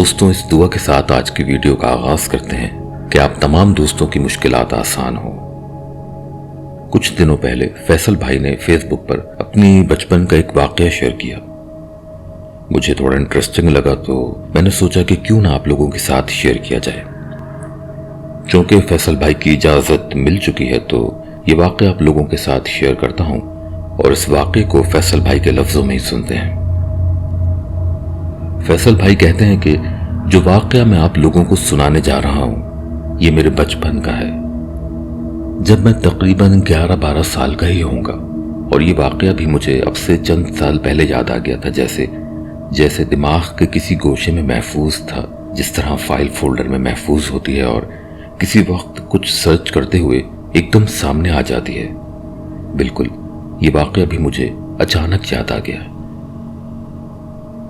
دوستوں، اس دعا کے ساتھ آج کی ویڈیو کا آغاز کرتے ہیں کہ آپ تمام دوستوں کی مشکلات آسان ہوں۔ کچھ دنوں پہلے فیصل بھائی نے فیس بک پر اپنی بچپن کا ایک واقعہ شیئر کیا۔ مجھے تھوڑا انٹرسٹنگ لگا تو میں نے سوچا کہ کیوں نہ آپ لوگوں کے ساتھ شیئر کیا جائے۔ چونکہ فیصل بھائی کی اجازت مل چکی ہے تو یہ واقعہ آپ لوگوں کے ساتھ شیئر کرتا ہوں اور اس واقعے کو فیصل بھائی کے لفظوں میں ہی سنتے ہیں۔ فیصل بھائی کہتے ہیں کہ جو واقعہ میں آپ لوگوں کو سنانے جا رہا ہوں یہ میرے بچپن کا ہے، جب میں تقریباً 11-12 سال کا ہی ہوں گا، اور یہ واقعہ بھی مجھے اب سے چند سال پہلے یاد آ گیا تھا، جیسے دماغ کے کسی گوشے میں محفوظ تھا، جس طرح فائل فولڈر میں محفوظ ہوتی ہے اور کسی وقت کچھ سرچ کرتے ہوئے ایک دم سامنے آ جاتی ہے۔ بالکل یہ واقعہ بھی مجھے اچانک یاد آ گیا۔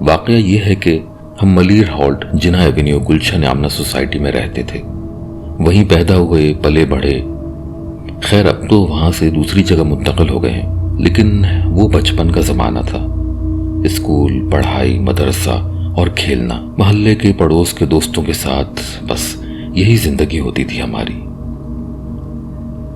واقعہ یہ ہے کہ ہم ملیر ہالٹ جناح ایونیو گلشن آمنہ سوسائٹی میں رہتے تھے، وہیں پیدا ہوئے پلے بڑھے۔ خیر اب تو وہاں سے دوسری جگہ منتقل ہو گئے ہیں، لیکن وہ بچپن کا زمانہ تھا۔ اسکول، پڑھائی، مدرسہ اور کھیلنا، محلے کے پڑوس کے دوستوں کے ساتھ، بس یہی زندگی ہوتی تھی ہماری۔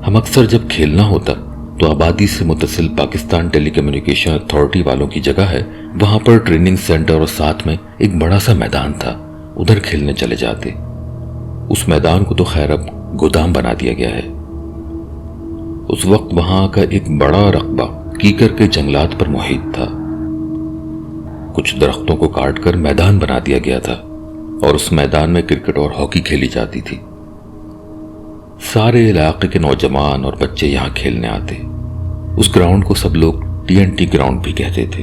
ہم اکثر جب کھیلنا ہوتا تو آبادی سے متصل پاکستان ٹیلی کمیونیکیشن اتھارٹی والوں کی جگہ ہے، وہاں پر ٹریننگ سینٹر اور ساتھ میں ایک بڑا سا میدان تھا، ادھر کھیلنے چلے جاتے۔ اس میدان کو تو خیر اب گودام بنا دیا گیا ہے۔ اس وقت وہاں کا ایک بڑا رقبہ کیکر کے جنگلات پر محیط تھا۔ کچھ درختوں کو کاٹ کر میدان بنا دیا گیا تھا اور اس میدان میں کرکٹ اور ہاکی کھیلی جاتی تھی۔ سارے علاقے کے نوجوان اور بچے یہاں کھیلنے آتے۔ اس گراؤنڈ کو سب لوگ TNT گراؤنڈ بھی کہتے تھے۔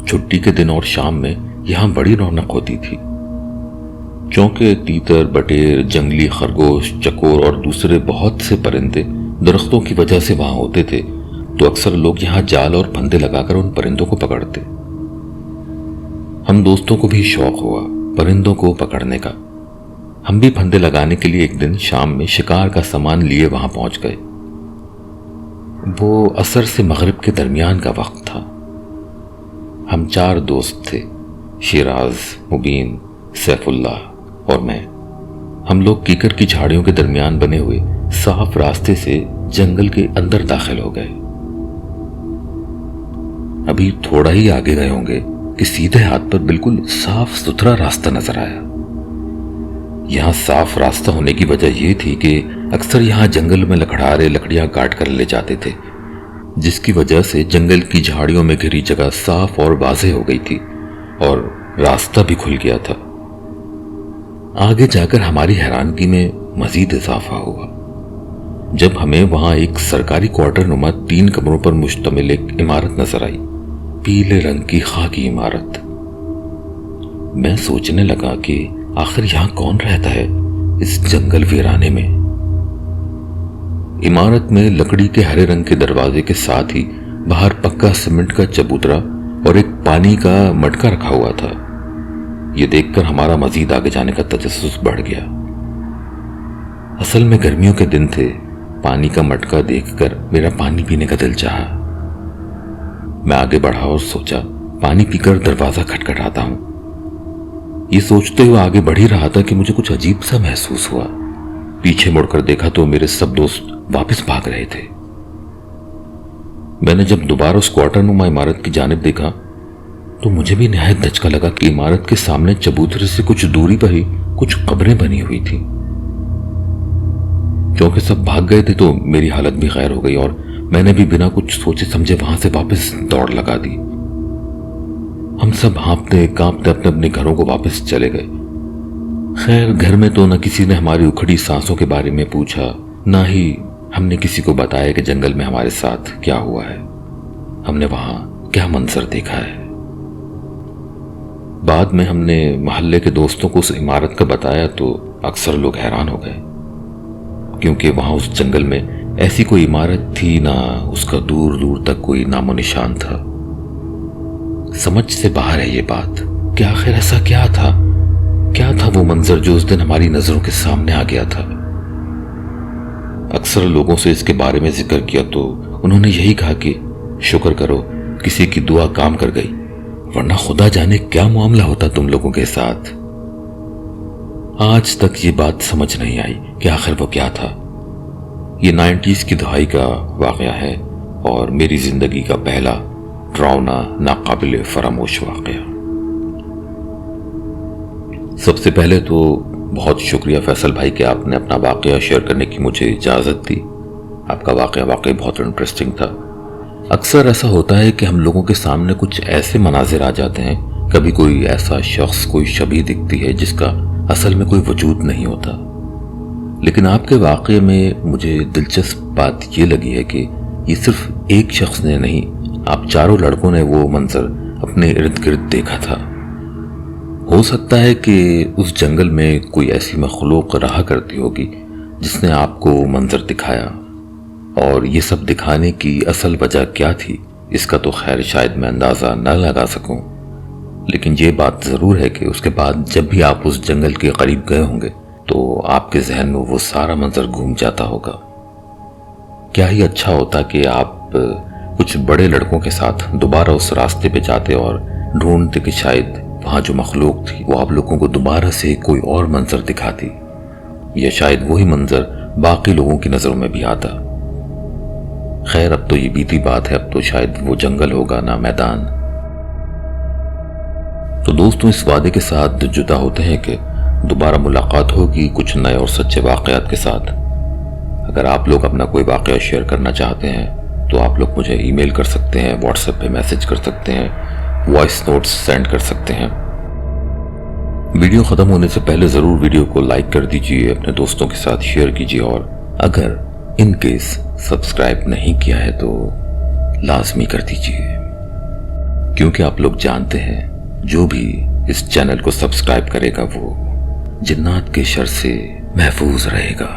چھٹی کے دن اور شام میں یہاں بڑی رونق ہوتی تھی، چونکہ تیتر، بٹیر، جنگلی خرگوش، چکور اور دوسرے بہت سے پرندے درختوں کی وجہ سے وہاں ہوتے تھے، تو اکثر لوگ یہاں جال اور پھندے لگا کر ان پرندوں کو پکڑتے۔ ہم دوستوں کو بھی شوق ہوا پرندوں کو پکڑنے کا۔ ہم بھی پھندے لگانے کے لیے ایک دن شام میں شکار کا سامان لیے وہاں پہنچ گئے۔ وہ عصر سے مغرب کے درمیان کا وقت تھا۔ ہم 4 دوست تھے، شیراز، مبین، سیف اللہ اور میں۔ ہم لوگ کیکر کی جھاڑیوں کے درمیان بنے ہوئے صاف راستے سے جنگل کے اندر داخل ہو گئے۔ ابھی تھوڑا ہی آگے گئے ہوں گے کہ سیدھے ہاتھ پر بالکل صاف ستھرا راستہ نظر آیا۔ یہاں صاف راستہ ہونے کی وجہ یہ تھی کہ اکثر یہاں جنگل میں لکڑہارے لکڑیاں کاٹ کر لے جاتے تھے، جس کی وجہ سے جنگل کی جھاڑیوں میں گھری جگہ صاف اور واضح ہو گئی تھی اور راستہ بھی کھل گیا تھا۔ آگے جا کر ہماری حیرانگی میں مزید اضافہ ہوا جب ہمیں وہاں ایک سرکاری کوارٹر نما 3 کمروں پر مشتمل ایک عمارت نظر آئی، پیلے رنگ کی خاکی عمارت۔ میں سوچنے لگا کہ آخر یہاں کون رہتا ہے اس جنگل ویرانے میں۔ عمارت میں لکڑی کے ہرے رنگ کے دروازے کے ساتھ ہی باہر پکا سیمنٹ کا چبوترا اور ایک پانی کا مٹکا رکھا ہوا تھا۔ یہ دیکھ کر ہمارا مزید آگے جانے کا تجسس بڑھ گیا۔ اصل میں گرمیوں کے دن تھے، پانی کا مٹکا دیکھ کر میرا پانی پینے کا دل چاہا۔ میں آگے بڑھا اور سوچا پانی پی کر دروازہ کھٹکھٹاتا ہوں۔ یہ سوچتے ہوئے آگے بڑھ ہی رہا تھا کہ مجھے کچھ عجیب سا محسوس ہوا۔ پیچھے مڑ کر دیکھا تو میرے سب دوست واپس بھاگ رہے تھے۔ میں نے جب دوبارہ اس کوارٹر نما عمارت کی جانب دیکھا تو مجھے بھی نہایت دھچکا لگا کہ عمارت کے سامنے چبوترے سے کچھ دوری پر ہی کچھ قبریں بنی ہوئی تھیں۔ کیونکہ سب بھاگ گئے تھے تو میری حالت بھی خیر ہو گئی اور میں نے بھی بنا کچھ سوچے سمجھے وہاں سے واپس دوڑ لگا دی۔ ہم سب ہانپتے کانپتے اپنے اپنے گھروں کو واپس چلے گئے۔ خیر گھر میں تو نہ کسی نے ہماری اکھڑی سانسوں کے بارے میں پوچھا، نہ ہی ہم نے کسی کو بتایا کہ جنگل میں ہمارے ساتھ کیا ہوا ہے، ہم نے وہاں کیا منظر دیکھا ہے۔ بعد میں ہم نے محلے کے دوستوں کو اس عمارت کا بتایا تو اکثر لوگ حیران ہو گئے، کیونکہ وہاں اس جنگل میں ایسی کوئی عمارت تھی نہ اس کا دور دور تک کوئی نام و نشان تھا۔ سمجھ سے باہر ہے یہ بات کہ آخر ایسا کیا تھا وہ منظر جو اس دن ہماری نظروں کے سامنے آ گیا تھا۔ اکثر لوگوں سے اس کے بارے میں ذکر کیا تو انہوں نے یہی کہا کہ شکر کرو کسی کی دعا کام کر گئی، ورنہ خدا جانے کیا معاملہ ہوتا تم لوگوں کے ساتھ۔ آج تک یہ بات سمجھ نہیں آئی کہ آخر وہ کیا تھا۔ یہ 90s کی دہائی کا واقعہ ہے اور میری زندگی کا پہلا ڈراؤنا ناقابل فراموش واقعہ۔ سب سے پہلے تو بہت شکریہ فیصل بھائی کہ آپ نے اپنا واقعہ شیئر کرنے کی مجھے اجازت دی۔ آپ کا واقعہ واقعی بہت انٹرسٹنگ تھا۔ اکثر ایسا ہوتا ہے کہ ہم لوگوں کے سامنے کچھ ایسے مناظر آ جاتے ہیں، کبھی کوئی ایسا شخص، کوئی شبیہ دکھتی ہے جس کا اصل میں کوئی وجود نہیں ہوتا، لیکن آپ کے واقعے میں مجھے دلچسپ بات یہ لگی ہے کہ یہ صرف ایک شخص نے نہیں، آپ چاروں لڑکوں نے وہ منظر اپنے ارد گرد دیکھا تھا۔ ہو سکتا ہے کہ اس جنگل میں کوئی ایسی مخلوق رہا کرتی ہوگی جس نے آپ کو منظر دکھایا، اور یہ سب دکھانے کی اصل وجہ کیا تھی اس کا تو خیر شاید میں اندازہ نہ لگا سکوں، لیکن یہ بات ضرور ہے کہ اس کے بعد جب بھی آپ اس جنگل کے قریب گئے ہوں گے تو آپ کے ذہن میں وہ سارا منظر گھوم جاتا ہوگا۔ کیا ہی اچھا ہوتا کہ آپ کچھ بڑے لڑکوں کے ساتھ دوبارہ اس راستے پہ جاتے اور ڈھونڈتے کہ شاید وہاں جو مخلوق تھی وہ آپ لوگوں کو دوبارہ سے کوئی اور منظر دکھاتی، یا شاید وہی منظر باقی لوگوں کی نظروں میں بھی آتا۔ خیر اب تو یہ بیتی بات ہے، اب تو شاید وہ جنگل ہوگا نہ میدان۔ تو دوستوں اس وعدے کے ساتھ جدا ہوتے ہیں کہ دوبارہ ملاقات ہوگی کچھ نئے اور سچے واقعات کے ساتھ۔ اگر آپ لوگ اپنا کوئی واقعہ شیئر کرنا چاہتے ہیں تو آپ لوگ مجھے ای میل کر سکتے ہیں، واٹس ایپ پہ میسج کر سکتے ہیں، وائس نوٹس سینڈ کر سکتے ہیں۔ ویڈیو ختم ہونے سے پہلے ضرور ویڈیو کو لائک کر دیجئے، اپنے دوستوں کے ساتھ شیئر کیجئے، اور اگر ان کیس سبسکرائب نہیں کیا ہے تو لازمی کر دیجئے، کیونکہ آپ لوگ جانتے ہیں جو بھی اس چینل کو سبسکرائب کرے گا وہ جنات کے شر سے محفوظ رہے گا۔